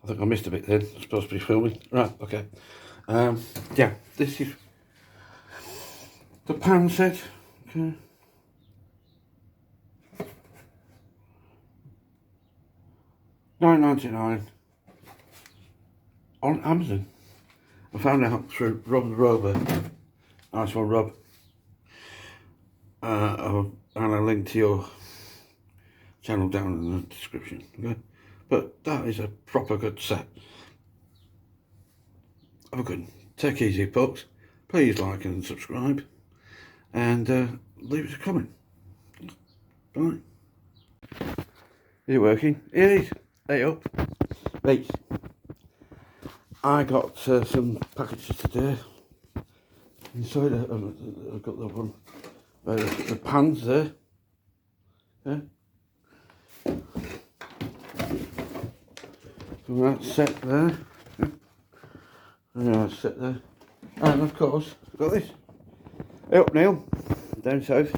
I think I missed a bit then. I'm supposed to be filming. Right, okay. Yeah, this is the pan set. Okay. $9.99 on Amazon. I found out through Rob the Rover. Nice one, Rob. And a link to your channel down in the description. Okay? But that is a proper good set. Have a good one. Take it easy, folks. Please like and subscribe. And leave us a comment. Bye. Is it working? It is. Hey up. Right. I got some packages today. Inside I've got the one. The pans there. Yeah. So that's set there. Yeah, set there. And of course, I've got this. Hey up, Neil. Down south.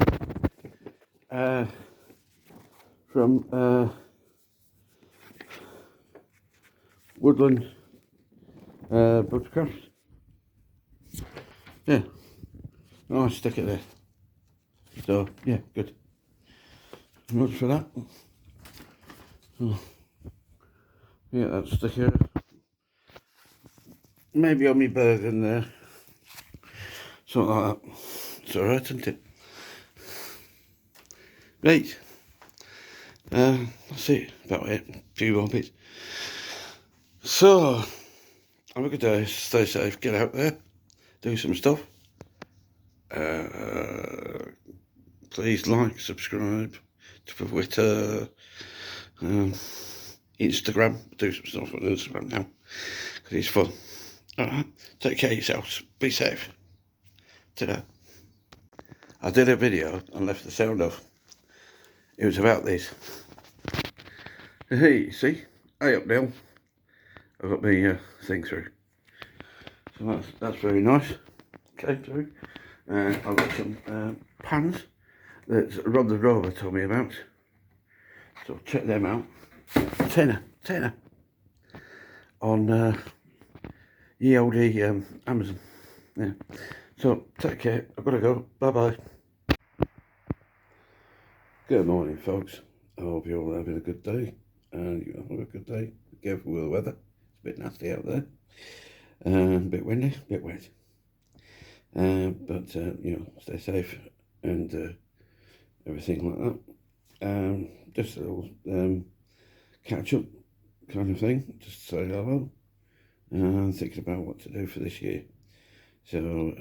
From Woodland Buttercraft. Yeah. I'll stick it there. So, yeah, good. Much for that. So, yeah, that's stick here. Maybe on my Bergen there. Something like that. It's alright, isn't it? Right. That's it. About it. A few more bits. So, have a good day. Stay safe. Get out there. Do some stuff. Please like, subscribe to Twitter, Instagram. Do some stuff on Instagram now because it's fun. Alright, take care of yourselves. Be safe. Ta-da. I did a video and left the sound off. It was about this. Hey, see? Hey up, Neil. I've got my thing through. So that's very nice. Came through. I've got some pans that Rob the Rover told me about. So check them out. Tenner on EOD Amazon. Yeah. So take care. I've got to go. Bye bye. Good morning, folks. I hope you're all having a good day. And you have a good day. Be careful with the weather. It's a bit nasty out there. A bit windy, a bit wet. But you know, stay safe and everything like that. Just a little catch up kind of thing, just to say hello. Thinking about what to do for this year. So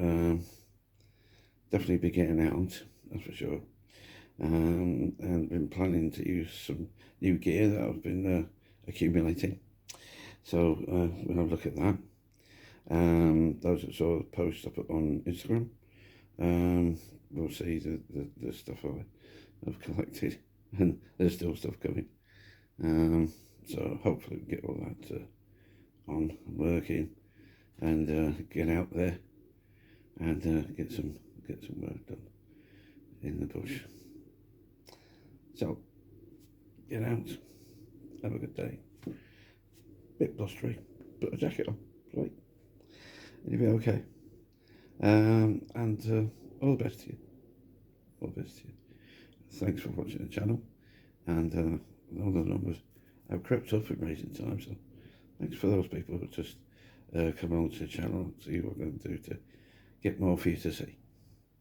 definitely be getting out, that's for sure. And been planning to use some new gear that I've been accumulating. So we'll have a look at that. Those that saw the post up on Instagram, we'll see the stuff I've collected, and there's still stuff coming. So hopefully we get all that on working and get out there and get some work done in the bush. So get out, have a good day. Bit blustery, put a jacket on, right? You'll be okay. And all the best to you. All the best to you. Thanks for watching the channel. And all the numbers have crept up in recent times. So thanks for those people who just come along to the channel and see what we're going to do to get more for you to see.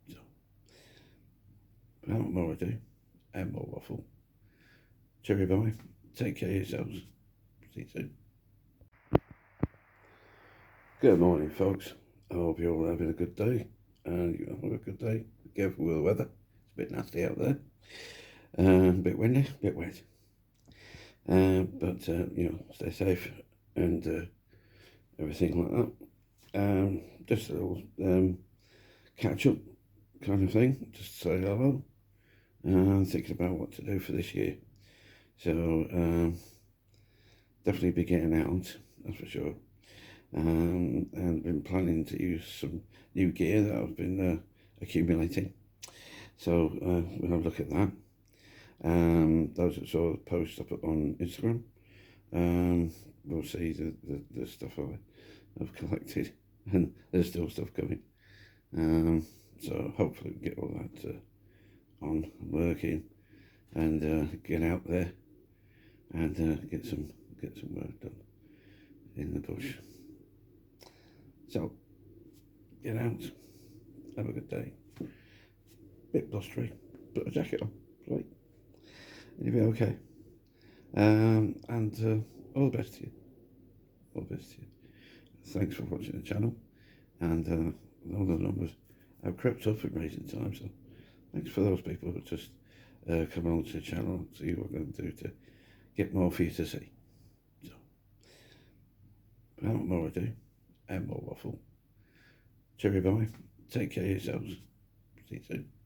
So, without more ado and more waffle. Cheerio, bye. Take care of yourselves. See you soon. Good morning, folks. I hope you're all having a good day. And you have a good day. Be careful with the weather. It's a bit nasty out there. A bit windy, a bit wet. But you know, stay safe and everything like that. Just a little catch up kind of thing, just to say hello. Thinking about what to do for this year. So definitely be getting out, that's for sure. And been planning to use some new gear that I've been accumulating. So we'll have a look at that. Those that saw the post up on Instagram, we'll see the stuff I've collected, and there's still stuff coming. So hopefully we get all that on working, and get out there and get some work done in the bush. So get out, have a good day. Bit blustery, put a jacket on, right? You'll be okay. And all the best to you. All the best to you. Thanks for watching the channel, and all the numbers have crept up in recent times. So thanks for those people who just come along to the channel and see what we're going to do to get more for you to see. So, without more ado and more waffle, cheerio bye. Take care of yourselves. See you soon.